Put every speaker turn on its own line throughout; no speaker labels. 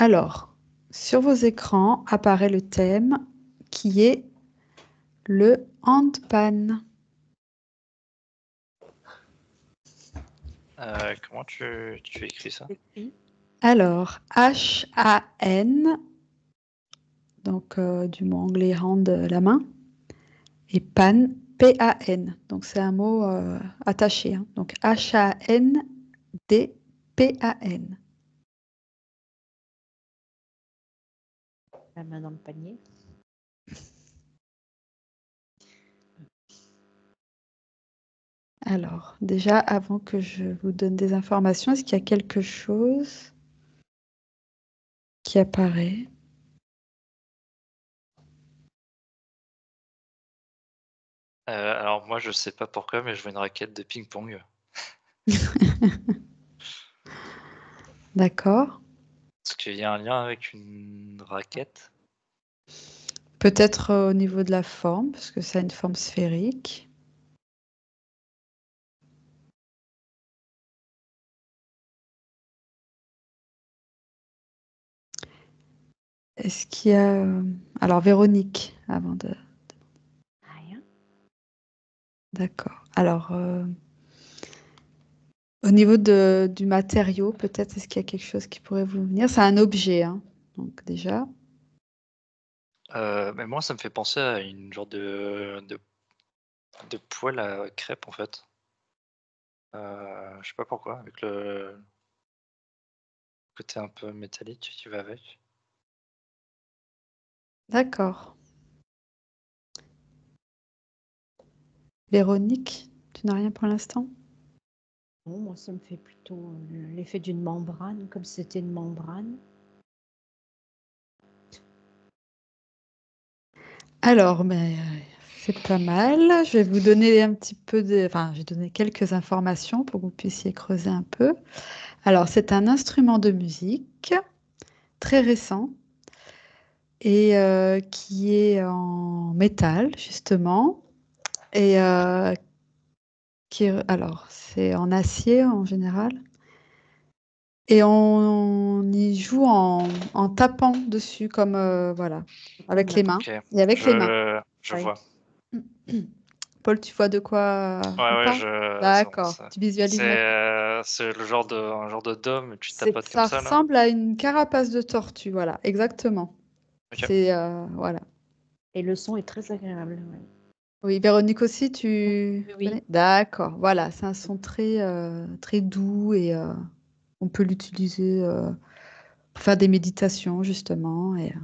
Alors, sur vos écrans apparaît le thème qui est le handpan.
Comment tu écris ça?
Alors, H-A-N, donc du mot anglais hand, la main, et pan, P-A-N. Donc c'est un mot attaché, hein. Donc H-A-N-D-P-A-N.
La main dans le panier.
Alors, déjà, avant que je vous donne des informations, est-ce qu'il y a quelque chose qui apparaît?
Alors moi, je sais pas pourquoi, mais je vois une raquette de ping-pong.
D'accord.
Est-ce qu'il y a un lien avec une raquette?
Peut-être au niveau de la forme, parce que ça a une forme sphérique. Est-ce qu'il y a... Alors, Véronique, avant de...
Rien.
D'accord. Alors, au niveau du matériau, peut-être, est-ce qu'il y a quelque chose qui pourrait vous venir? C'est un objet, hein. Donc, déjà.
Mais moi, ça me fait penser à une genre de poêle à crêpes, en fait. Je sais pas pourquoi, avec le côté un peu métallique qui va avec.
D'accord. Véronique, tu n'as rien pour l'instant?
Non, moi, ça me fait plutôt l'effet d'une membrane, comme si c'était une membrane.
Alors, mais, c'est pas mal. Je vais vous donner un petit peu de... Enfin, je vais donner quelques informations pour que vous puissiez creuser un peu. Alors, c'est un instrument de musique très récent et qui est en métal, justement. Et alors, c'est en acier en général. Et on y joue en tapant dessus, comme voilà, avec les mains.
Ok,
Et avec les mains.
je
Oui.
vois.
Paul, tu vois de quoi on
Ouais,
parle? D'accord. Tu visualises la...
c'est le genre un genre de dôme, tu tapotes comme
Ça
ça, là.
ressemble à une carapace de tortue, voilà, exactement.
Ok.
C'est voilà.
Et le son est très agréable. Ouais.
Oui, Véronique aussi, tu
Oui, oui.
connais? D'accord, voilà, c'est un son très doux et on peut l'utiliser pour faire des méditations, justement. Et,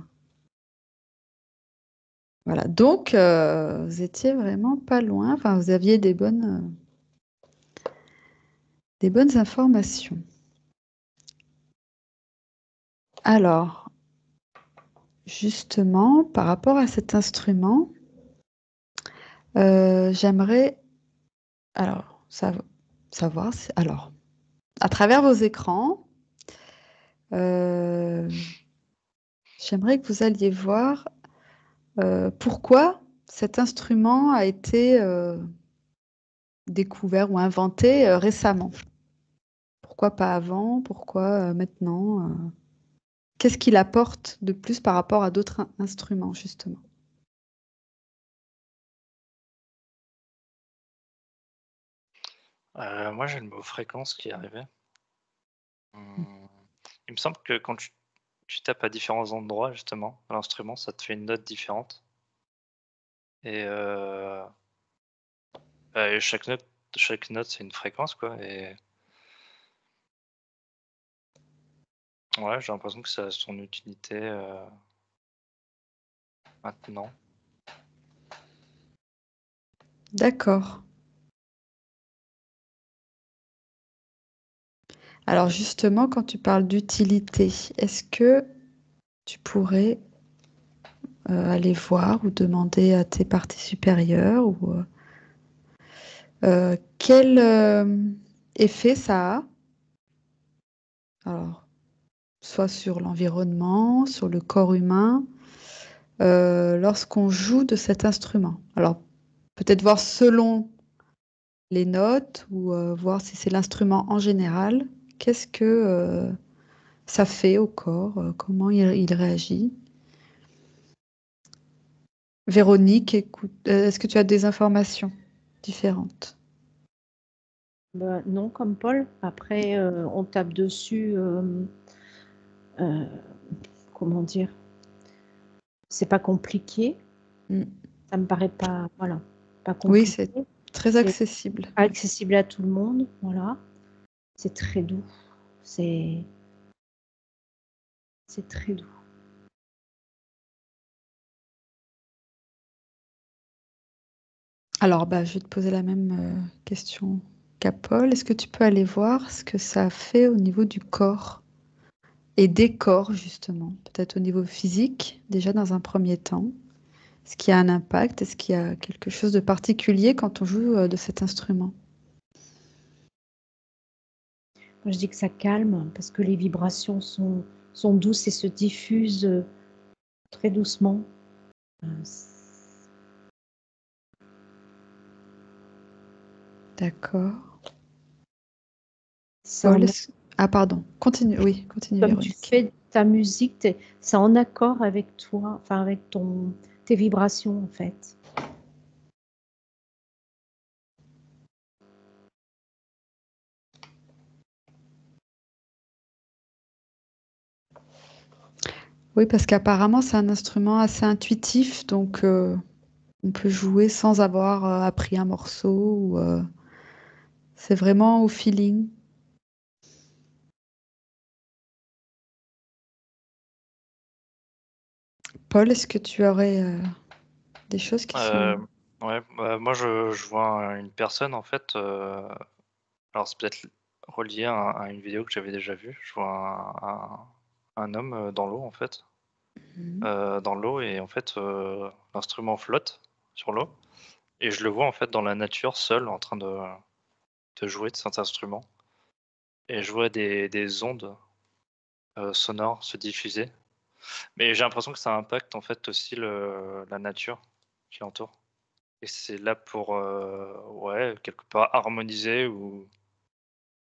voilà, donc vous étiez vraiment pas loin, enfin, vous aviez des bonnes informations. Alors, justement, par rapport à cet instrument, j'aimerais alors savoir, alors, à travers vos écrans, euh, j'aimerais que vous alliez voir pourquoi cet instrument a été découvert ou inventé récemment. Pourquoi pas avant? Pourquoi maintenant? Qu'est-ce qu'il apporte de plus par rapport à d'autres instruments, justement?
Moi, j'ai le mot fréquence qui est arrivé. Il me semble que quand tu tapes à différents endroits, justement, à l'instrument, ça te fait une note différente. Et et chaque note, c'est une fréquence, quoi. Et ouais, j'ai l'impression que ça a son utilité maintenant.
D'accord. Alors justement, quand tu parles d'utilité, est-ce que tu pourrais aller voir ou demander à tes parties supérieures ou quel effet ça a? Alors, soit sur l'environnement, sur le corps humain, lorsqu'on joue de cet instrument. Alors, peut-être voir selon les notes ou voir si c'est l'instrument en général. Qu'est-ce que ça fait au corps, comment il réagit. Véronique, écoute, est-ce que tu as des informations différentes?
Ben, non, comme Paul. Après, on tape dessus. Euh, comment dire? C'est pas compliqué.
Mm.
Ça me paraît pas, voilà, pas
Oui, c'est
compliqué.
très
C'est
accessible.
accessible à tout le monde. Voilà. C'est très doux. C'est c'est très doux.
Alors, bah, je vais te poser la même question qu'à Paul. Est-ce que tu peux aller voir ce que ça fait au niveau du corps et des corps, justement? Peut-être au niveau physique, déjà dans un premier temps. Est-ce qu'il y a un impact? Est-ce qu'il y a quelque chose de particulier quand on joue de cet instrument?
Moi, je dis que ça calme parce que les vibrations sont douces et se diffusent très doucement.
D'accord.
C'est
Paul,
en
ah, pardon. Continue. Oui, continue,
comme tu
Véronique.
fais ta musique, c'est en accord avec toi, enfin avec tes vibrations en fait.
Oui, parce qu'apparemment, c'est un instrument assez intuitif, donc on peut jouer sans avoir appris un morceau. C'est vraiment au feeling. Paul, est-ce que tu aurais des choses qui sont...
Ouais, bah, moi je vois une personne en fait. Alors c'est peut-être relié à une vidéo que j'avais déjà vue. Je vois un homme dans l'eau en fait.
Mhm.
Dans l'eau et en fait l'instrument flotte sur l'eau. Et je le vois en fait dans la nature seul en train de jouer de cet instrument. Et je vois des ondes sonores se diffuser. Mais j'ai l'impression que ça impacte en fait aussi la nature qui l'entoure. Et c'est là pour, ouais, quelque part harmoniser ou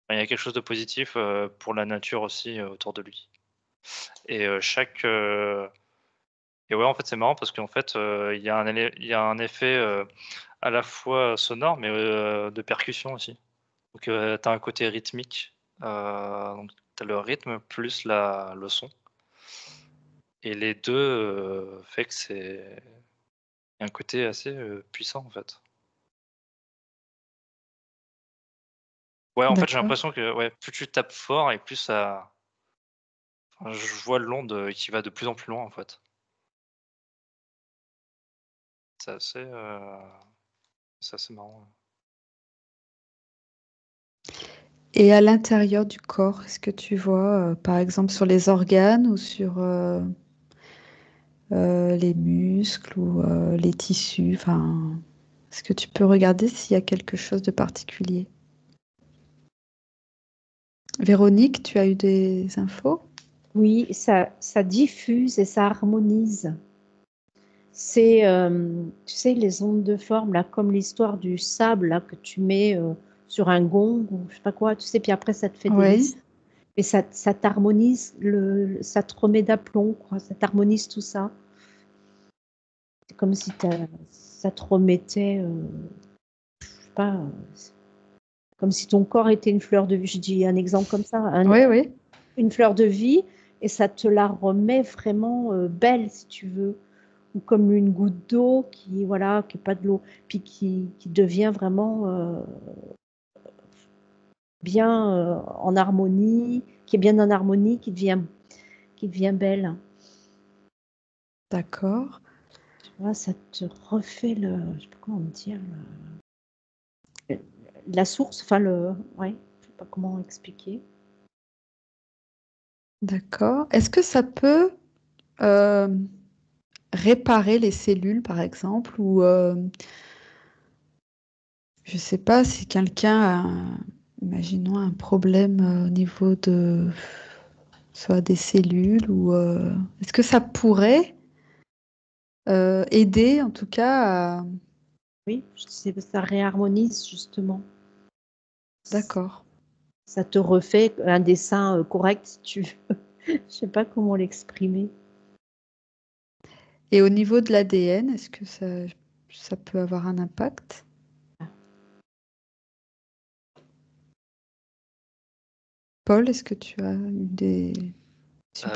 enfin, il y a quelque chose de positif, pour la nature aussi, autour de lui. Et et ouais, en fait, c'est marrant parce qu'en fait, il y a un effet, à la fois sonore mais, de percussion aussi. Donc, tu as un côté rythmique, donc tu as le rythme plus le son et les 2 fait que c'est il y a un côté assez, puissant, en fait. Ouais, en fait, j'ai
D'accord.
l'impression que, ouais, plus tu tapes fort et plus ça enfin, je vois l'onde, qui va de plus en plus loin, en fait. C'est assez, c'est assez marrant, ouais.
Et à l'intérieur du corps, est-ce que tu vois, par exemple, sur les organes ou sur les muscles ou les tissus, enfin, est-ce que tu peux regarder s'il y a quelque chose de particulier? Véronique, tu as eu des infos?
Oui, ça diffuse et ça harmonise. C'est, tu sais, les ondes de forme, là, comme l'histoire du sable là, que tu mets sur un gong ou je sais pas quoi, tu sais, puis après ça te fait des
Oui,
listes. Et ça t'harmonise, ça te remet d'aplomb, quoi, ça t'harmonise tout ça. C'est comme si ça te remettait, je sais pas, comme si ton corps était une fleur de vie. Je dis un exemple comme ça,
oui, oui.
une fleur de vie, et ça te la remet vraiment belle, si tu veux. Ou comme une goutte d'eau qui, voilà, qui n'est pas de l'eau, puis qui devient vraiment bien en harmonie, qui est bien en harmonie, qui devient belle.
D'accord.
Tu vois, ça te refait je sais pas comment dire, la source, enfin ouais, je sais pas comment expliquer.
D'accord. Est-ce que ça peut euh, réparer les cellules, par exemple, ou je sais pas si quelqu'un a, imaginons, un problème au niveau de soit des cellules ou est-ce que ça pourrait aider, en tout cas, à...
Oui, ça réharmonise justement.
D'accord.
Ça te refait un dessin correct si tu veux. Je sais pas comment l'exprimer.
Et au niveau de l'ADN, est-ce que ça peut avoir un impact? Paul, est-ce que tu as eu des
Moi,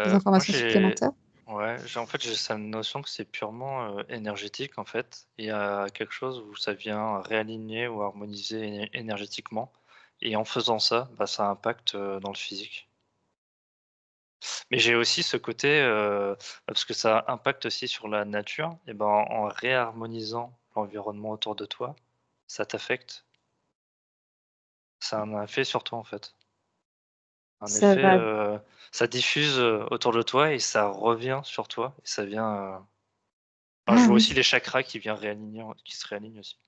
informations supplémentaires?
en fait, j'ai cette notion que c'est purement énergétique, en fait. Il y a quelque chose où ça vient réaligner ou harmoniser énergétiquement. Et en faisant ça, bah, ça impacte dans le physique. Mais j'ai aussi ce côté, parce que ça impacte aussi sur la nature, et ben, en réharmonisant l'environnement autour de toi, ça t'affecte. Ça a un effet sur toi, en fait. Un
Ça
effet,
va.
ça diffuse autour de toi et ça revient sur toi. Et ça vient. Enfin, je
Ah
vois
oui,
aussi les chakras qui se réalignent aussi.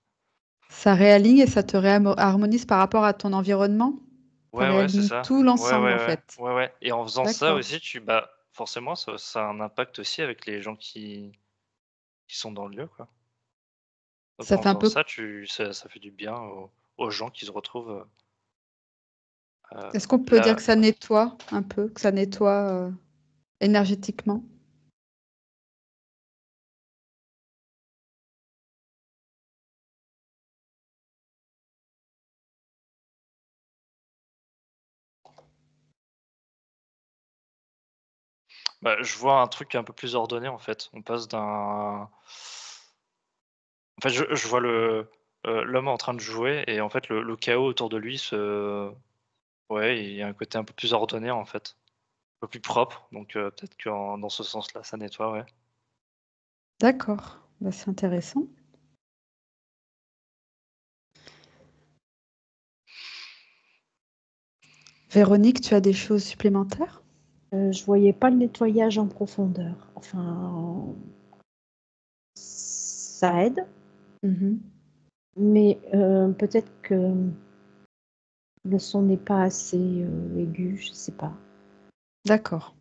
ça réaligne et ça te réharmonise par rapport à ton environnement? Ça
Ouais, c'est
réaligne
ça.
tout
Ouais,
l'ensemble,
ouais,
en
ouais.
fait.
Ouais, ouais. Et en faisant ça
D'accord.
aussi, bah, forcément, ça a un impact aussi avec les gens qui sont dans le lieu, quoi. Donc
Ça
en
fait un
faisant
peu.
ça, ça fait du bien aux gens qui se retrouvent,
Est-ce qu'on peut dire
là.
que ça nettoie un peu, que ça nettoie énergétiquement?
Bah, je vois un truc un peu plus ordonné, en fait. On passe d'un En fait, je vois l'homme en train de jouer et en fait, le chaos autour de lui ouais, il y a un côté un peu plus ordonné, en fait, un peu plus propre, donc peut-être que dans ce sens-là, ça nettoie, ouais.
D'accord, bah, c'est intéressant. Véronique, tu as des choses supplémentaires?
Je voyais pas le nettoyage en profondeur. Enfin, ça aide,
Mhm.
mais peut-être que le son n'est pas assez aigu, je sais pas.
D'accord.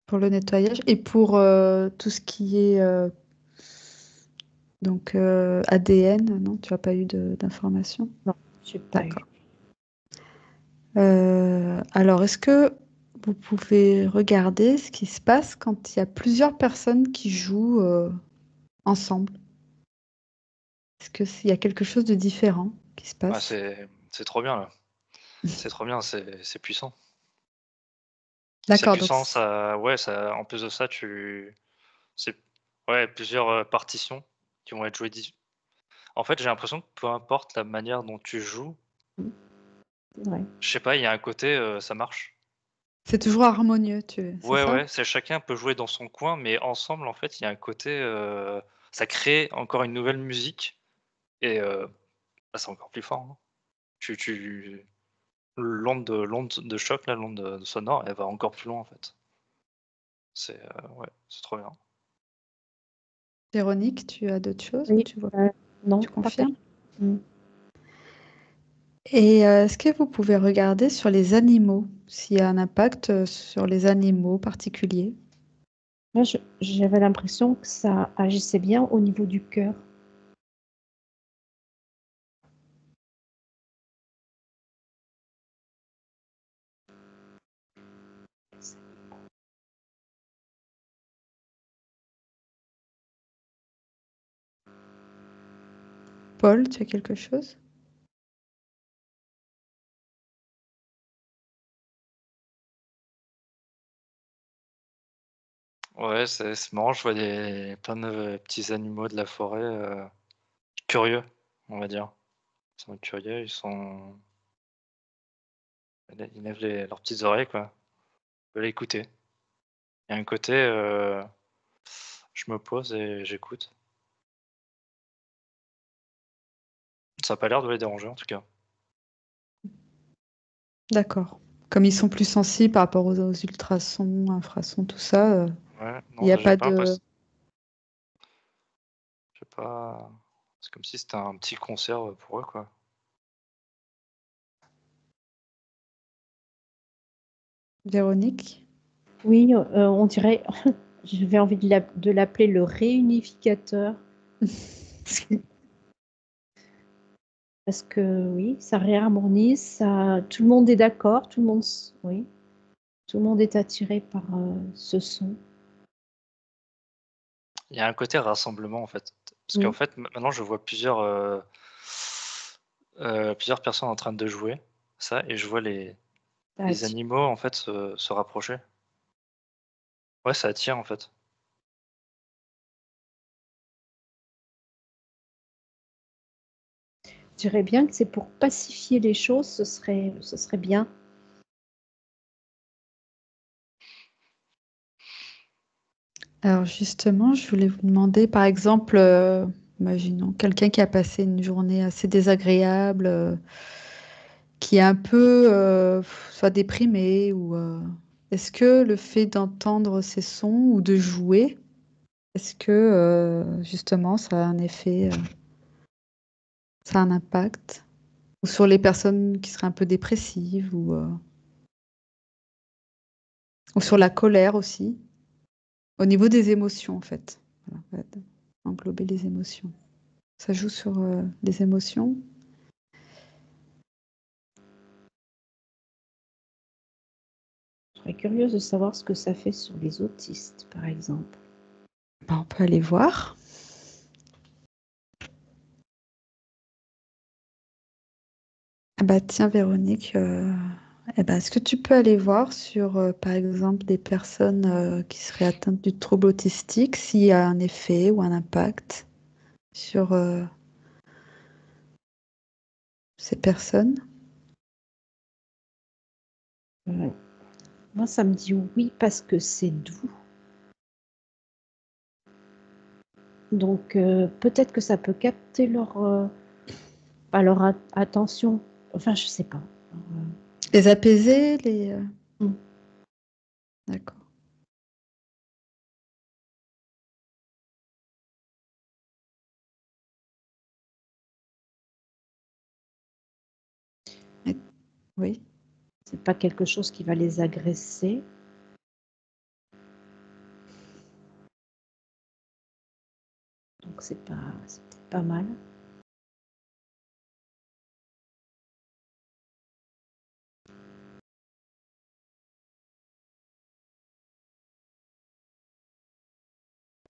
Pour le nettoyage et pour tout ce qui est donc ADN, non, tu n'as pas eu d'informations?
Non, j'ai pas eu.
D'accord. Alors, est-ce que vous pouvez regarder ce qui se passe quand il y a plusieurs personnes qui jouent ensemble? Est-ce qu'il y a quelque chose de différent qui se
Ah,
passe?
c'est trop bien, là. C'est trop bien, c'est puissant. C'est
D'accord, donc
puissant, ça ouais, ça en plus de ça, c'est ouais, plusieurs, partitions qui vont être jouées en fait, j'ai l'impression que peu importe la manière dont tu joues,
Ouais.
je sais pas, il y a un côté, ça marche.
c'est toujours harmonieux, c'est
Ouais,
ça?
ouais, c'est chacun peut jouer dans son coin, mais ensemble, en fait, il y a un côté, ça crée encore une nouvelle musique et bah, c'est encore plus fort, hein. Tu l'onde de choc, là, l'onde, sonore, elle va encore plus loin, en fait. Ouais, c'est trop bien.
Véronique, tu as d'autres choses ou
Oui,
tu vois?
non,
Tu
pas
confirmes?
tellement. Mm.
Et est-ce que vous pouvez regarder sur les animaux, s'il y a un impact sur les animaux particuliers?
Moi, j'avais l'impression que ça agissait bien au niveau du cœur.
Paul, tu as quelque chose?
Ouais, c'est marrant, je vois plein de petits animaux de la forêt, curieux, on va dire. Ils sont curieux, ils lèvent leurs petites oreilles, quoi. Ils veulent écouter. Il y a un côté, je me pose et j'écoute. Ça a pas l'air de les déranger, en tout cas.
D'accord. Comme ils sont plus sensibles par rapport aux ultrasons, infrasons, tout ça,
Ouais,
il n'y
non,
a
j'ai
pas
pas
de...
l'impression. J'ai pas C'est comme si c'était un petit concert, pour eux, quoi.
Véronique?
Oui, on dirait, j'avais envie de l'appeler le réunificateur. Parce Parce que oui, ça réharmonise, tout le monde est d'accord, tout le monde est attiré par ce son.
Il y a un côté rassemblement en fait. Parce qu'en
Mm.
fait, maintenant je vois plusieurs personnes en train de jouer ça et je vois les animaux en fait se rapprocher. Ouais, ça attire en fait.
Je dirais bien que c'est pour pacifier les choses, ce serait bien.
Alors justement, je voulais vous demander, par exemple, imaginons quelqu'un qui a passé une journée assez désagréable, qui est un peu soit déprimé ou est-ce que le fait d'entendre ces sons ou de jouer, est-ce que justement ça a un effet, ça a un impact ou sur les personnes qui seraient un peu dépressives ou sur la colère aussi, au niveau des émotions en fait. Voilà, on va englober les émotions. Ça joue sur les émotions.
Je serais curieuse de savoir ce que ça fait sur les autistes, par exemple.
Ben, on peut aller voir. Ah bah tiens Véronique, eh ben, est-ce que tu peux aller voir sur par exemple des personnes qui seraient atteintes du trouble autistique, s'il y a un effet ou un impact sur ces personnes?
Moi, ça me dit oui parce que c'est doux. Donc, peut-être que ça peut capter leur attention. Enfin, je sais pas.
Les apaiser, les...
Mm.
D'accord. Et- Oui.
C'est pas quelque chose qui va les agresser. Donc, c'est peut-être pas mal.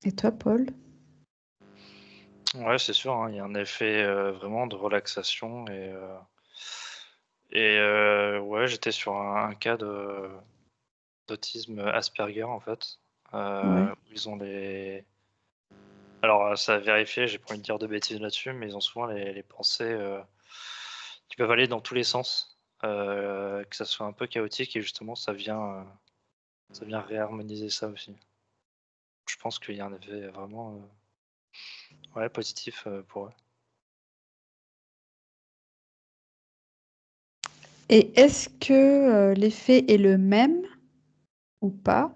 Et toi, Paul?
Ouais, c'est sûr, hein, il y a un effet vraiment de relaxation ouais, j'étais sur un cas d'autisme Asperger en fait,
Ouais.
où ils ont les alors, ça à vérifier, j'ai pas envie de dire de bêtises là-dessus, mais ils ont souvent les pensées, qui peuvent aller dans tous les sens, que ça soit un peu chaotique et justement ça vient réharmoniser ça aussi. Je pense qu'il y a un effet vraiment, ouais, positif, pour eux.
Et est-ce que l'effet est le même ou pas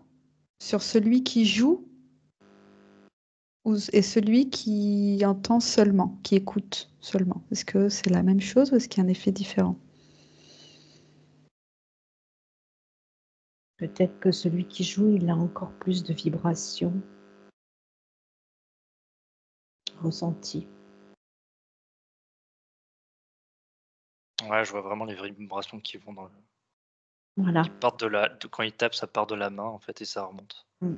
sur celui qui joue et celui qui entend seulement, qui écoute seulement? Est-ce que c'est la même chose ou est-ce qu'il y a un effet différent?
Peut-être que celui qui joue, il a encore plus de vibrations ressenties.
Ouais, je vois vraiment les vibrations qui vont dans le
Voilà.
qui partent quand ils tapent, ça part de la main en fait et ça remonte.
Mm.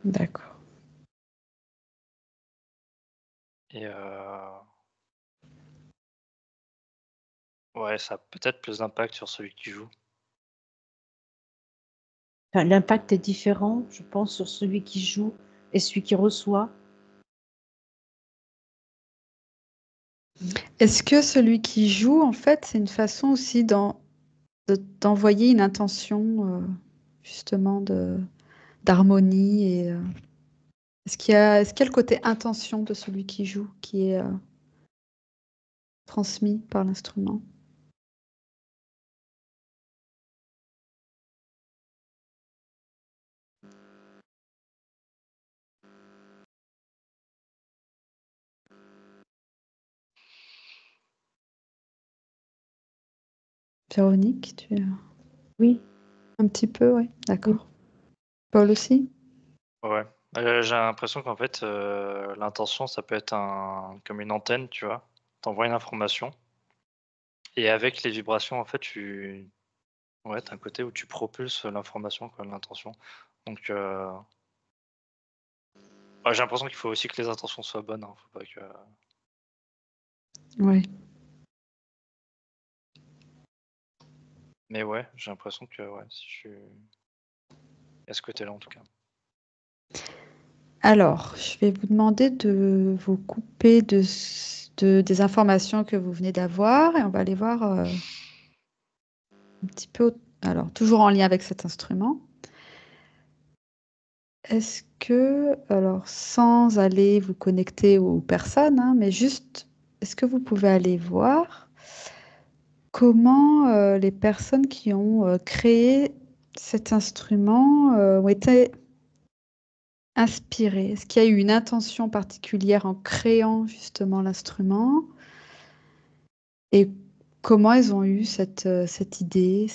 D'accord.
Et ouais, ça a peut-être plus d'impact sur celui qui joue.
Enfin, l'impact est différent, je pense, sur celui qui joue et celui qui reçoit.
Est-ce que celui qui joue, en fait, c'est une façon aussi d'envoyer une intention, justement, d'harmonie et est-ce qu'il y a le côté intention de celui qui joue qui est transmis par l'instrument? Véronique, tu
Oui,
un petit peu, oui,
oui.
d'accord. Paul aussi?
Ouais, j'ai l'impression qu'en fait, l'intention, ça peut être comme une antenne, tu vois? Tu envoies une information Et avec les vibrations, en fait, ouais, t'as un côté où tu propulses l'information, quoi, l'intention. Donc, ouais, j'ai l'impression qu'il faut aussi que les intentions soient bonnes, hein. Faut pas que...
Oui.
Mais ouais, j'ai l'impression que ouais, si je suis à ce côté-là, en tout cas.
Alors, je vais vous demander de vous couper des informations que vous venez d'avoir et on va aller voir un petit peu, alors toujours en lien avec cet instrument. Est-ce que, alors sans aller vous connecter aux personnes, hein, mais juste, est-ce que vous pouvez aller voir comment les personnes qui ont créé cet instrument ont été inspirées? Est-ce qu'il y a eu une intention particulière en créant justement l'instrument? Et comment elles ont eu cette idée,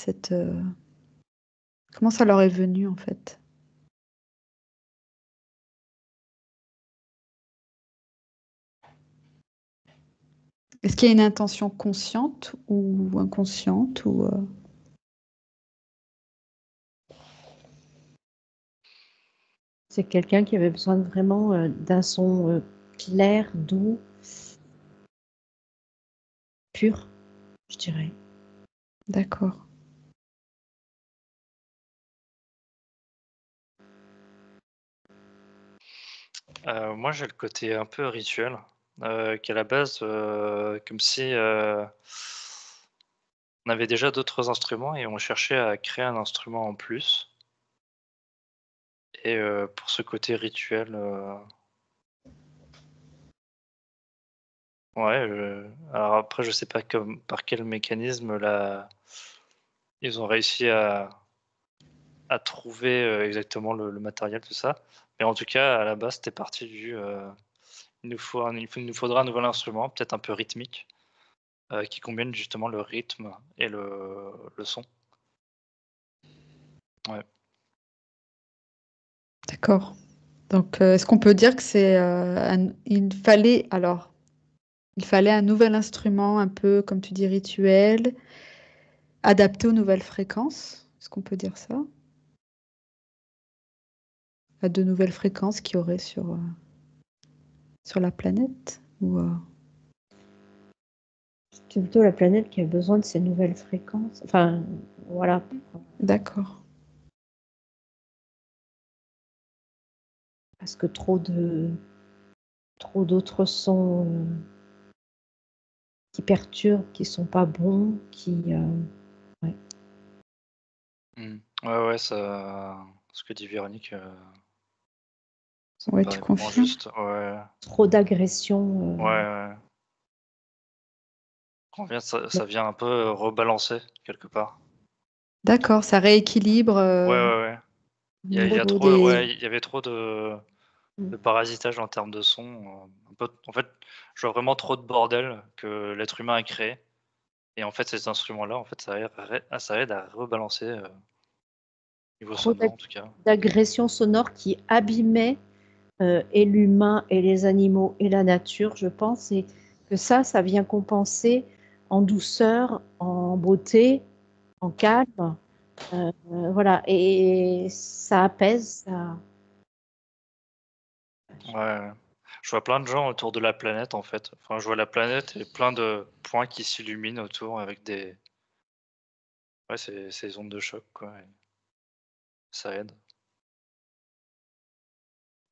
comment ça leur est venu en fait? Est-ce qu'il y a une intention consciente ou inconsciente ou
C'est quelqu'un qui avait besoin vraiment d'un son clair, doux, pur, je dirais.
D'accord.
Moi, j'ai le côté un peu rituel, qu'à la base, comme si on avait déjà d'autres instruments et on cherchait à créer un instrument en plus. Et pour ce côté rituel, ouais, alors après, je sais pas par quel mécanisme là, ils ont réussi à trouver exactement le matériel, tout ça. Mais en tout cas, à la base, c'était parti il nous faudra un nouvel instrument, peut-être un peu rythmique. Qui combine justement le rythme et le son. Ouais.
D'accord. Donc, est-ce qu'on peut dire que il fallait un nouvel instrument, un peu, comme tu dis, rituel, adapté aux nouvelles fréquences? Est-ce qu'on peut dire ça? À de nouvelles fréquences qu'il y aurait sur la planète?
C'est plutôt la planète qui a besoin de ces nouvelles fréquences. Enfin, voilà.
D'accord.
Parce que trop d'autres sons qui perturbent, qui sont pas bons, ouais.
Mmh. Ouais, ce que dit Véronique, ça me
Ouais, tu
paraît vraiment
confirmes?
juste. Ouais,
Trop d'agression.
ouais. Ça vient un peu rebalancer quelque part.
D'accord, ça rééquilibre
Ouais.
au
Il y a
niveau
trop,
des...
ouais, il y avait trop
Mm.
de parasitage en termes de son. Un peu, en fait, je vois vraiment trop de bordel que l'être humain a créé. Et en fait, ces instruments-là, en fait, ça aide à rebalancer niveau
Trop
sonore en tout cas.
d'agression sonore qui abîmait et l'humain et les animaux et la nature, je pense, et que ça vient compenser en douceur, en beauté, en calme. Voilà, et ça apaise.
Ouais. Je vois plein de gens autour de la planète en fait. Enfin, je vois la planète et plein de points qui s'illuminent autour avec ces ondes de choc quoi. Et ça aide.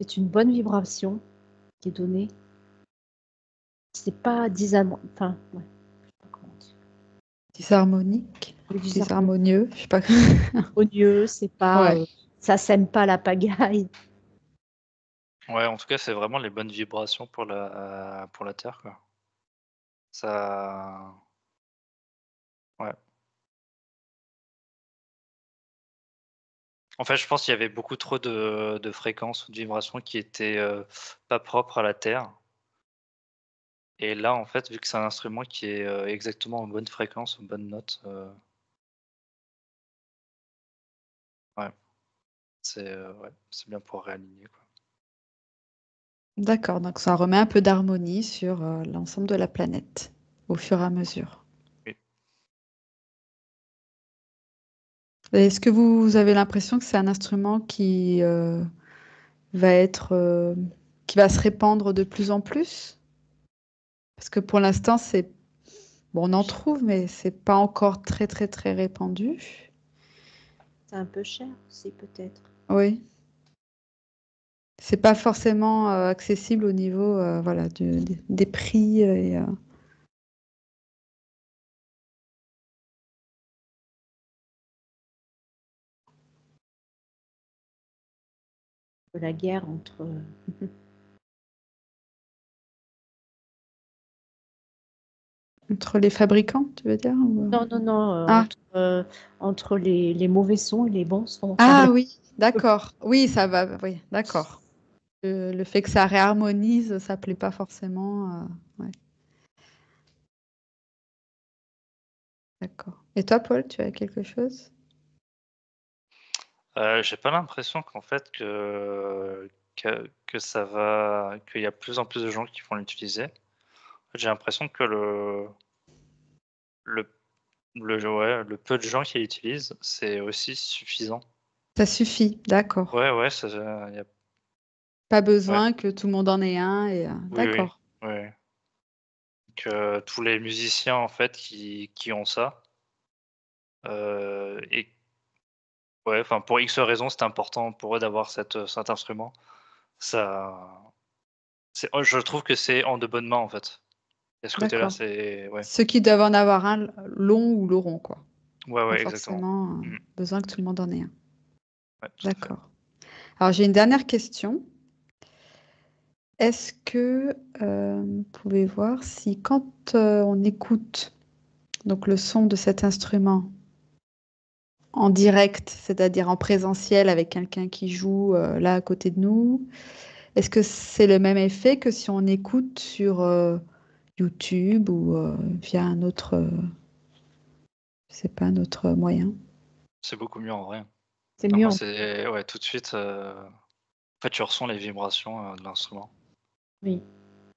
C'est une bonne vibration qui est donnée. C'est pas enfin, ouais, je sais pas comment dire.
disharmoniques,
Oui,
disharmonieux, je sais pas.
disharmonieux, c'est pas,
Ouais,
ça sème pas la pagaille.
Ouais, en tout cas, c'est vraiment les bonnes vibrations pour la Terre quoi. Ça, ouais. En fait, je pense qu'il y avait beaucoup trop de fréquences ou de vibrations qui étaient pas propres à la Terre. Et là, en fait, vu que c'est un instrument qui est exactement en bonne fréquence, en bonne note, ouais, ouais, c'est bien pour réaligner quoi.
d'accord. Donc ça remet un peu d'harmonie sur l'ensemble de la planète au fur et à mesure.
Oui.
Est-ce que vous avez l'impression que c'est un instrument qui va être, qui va se répandre de plus en plus? Parce que pour l'instant, c'est bon, on en trouve, mais c'est pas encore très très très répandu.
C'est un peu cher aussi, peut-être.
Oui, c'est pas forcément accessible au niveau voilà, des prix.
De la guerre entre.
Entre les fabricants, tu veux dire
Non, non, non,
Ah,
entre les mauvais sons et les bons sons. Enfin,
ah oui, d'accord. Oui, ça va. Oui, d'accord. Le fait que ça réharmonise, ça plaît pas forcément. Ouais, d'accord. Et toi, Paul, tu as quelque chose?
J'ai pas l'impression qu'en fait que ça va qu'il y a de plus en plus de gens qui vont l'utiliser. J'ai l'impression que le le peu de gens qui l'utilisent, c'est aussi suffisant.
Ça suffit, d'accord.
Ouais, ça y a
Pas
ouais,
besoin que tout le monde en ait un et
oui, oui,
d'accord.
ouais. Que tous les musiciens en fait qui ont ça, et ouais, enfin pour X raisons, c'est important pour eux d'avoir cet instrument. Ça je trouve que c'est en de bonnes mains en fait. Et ce côté-là,
D'accord.
c'est ouais.
Ceux qui doivent en avoir un long ou l'auront, quoi.
Ouais,
Pas
ouais, exactement.
forcément
Mmh.
besoin que tout le monde en ait un.
Ouais, tout à fait.
D'accord. Alors j'ai une dernière question. Est-ce que vous pouvez voir si quand on écoute donc le son de cet instrument en direct, c'est-à-dire en présentiel avec quelqu'un qui joue là à côté de nous, est-ce que c'est le même effet que si on écoute sur YouTube ou via un autre, je sais pas, un autre moyen?
C'est beaucoup mieux en vrai.
C'est
Enfin,
mieux.
moi, c'est ouais, tout de suite, en fait, tu ressens les vibrations, de l'instrument.
Oui.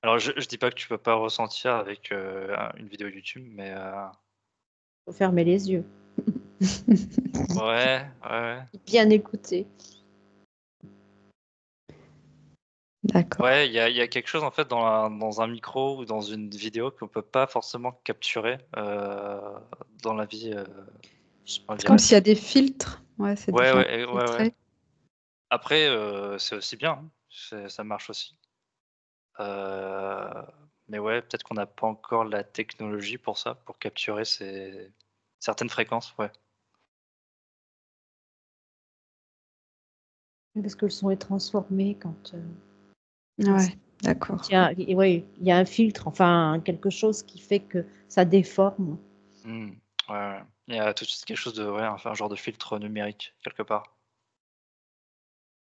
Alors je dis pas que tu peux pas ressentir avec, une vidéo YouTube, mais
Faut fermer les yeux.
ouais, ouais, ouais.
Bien écouter.
D'accord.
Ouais, il y a quelque chose en fait dans un micro ou dans une vidéo qu'on peut pas forcément capturer, dans la vie, en
C'est comme
direct.
s'il y a des filtres. Ouais, c'est
Ouais,
différent.
ouais, ouais, ouais.
Filtré.
Après, c'est aussi bien, hein, ça marche aussi. Heu, mais ouais, peut-être qu'on n'a pas encore la technologie pour ça, pour capturer ces certaines fréquences, ouais.
Parce que le son est transformé quand
Ouais, d'accord.
il y a, et ouais, il y a un filtre, enfin quelque chose qui fait que ça déforme.
Mmh. Ouais, ouais. Il y a tout de suite quelque chose de ouais, enfin un genre de filtre numérique quelque part.
Donc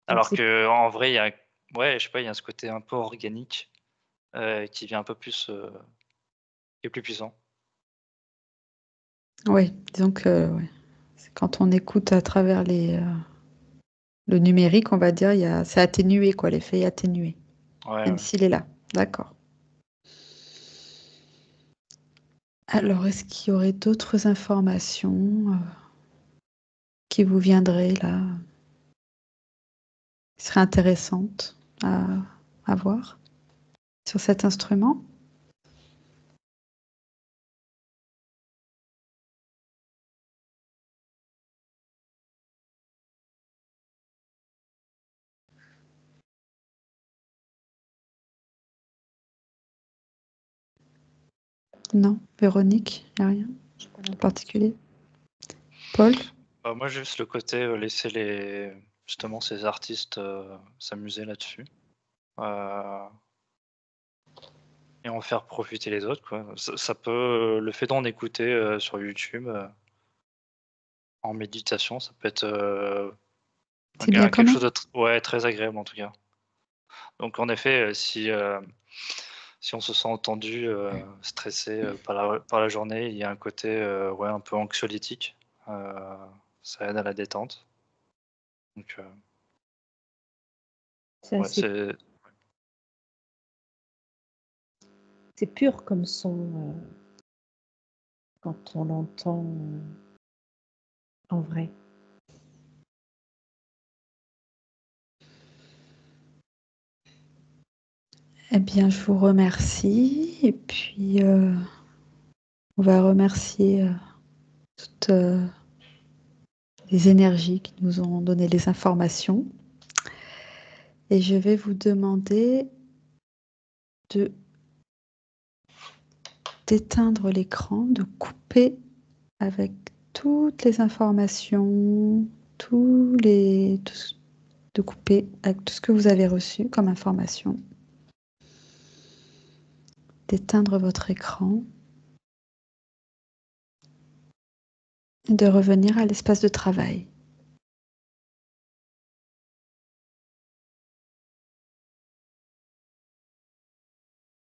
Alors
c'est
qu'en vrai, il y a ouais, je sais pas, il y a ce côté un peu organique, qui vient un peu plus, qui est plus puissant.
Oui, disons que ouais, c'est quand on écoute à travers le numérique, on va dire, c'est atténué, quoi, l'effet est atténué,
Ouais,
même
ouais.
s'il est là. D'accord. Alors, est-ce qu'il y aurait d'autres informations qui vous viendraient là, qui seraient intéressantes à voir sur cet instrument? Non, Véronique, il n'y a rien
j'ai pas
de
l'impression.
particulier. Paul?
Bah, moi, juste le côté, laisser les justement ces artistes, s'amuser là-dessus, heu et en faire profiter les autres, quoi. Ça peut, le fait d'en écouter, sur YouTube, en méditation, ça peut être,
C'est bien quand
quelque chose
même?
de ouais, très agréable en tout cas. Donc en effet, si on se sent tendu, stressé, par la journée, il y a un côté, ouais, un peu anxiolytique, heu, ça aide à la détente. Donc
C'est
ouais,
assez, c'est pur comme son quand on l'entend en vrai.
Eh bien, je vous remercie. Et puis, on va remercier toutes les énergies qui nous ont donné les informations. Et je vais vous demander d'éteindre l'écran, de couper avec toutes les informations, de couper avec tout ce que vous avez reçu comme information, d'éteindre votre écran et de revenir à l'espace de travail.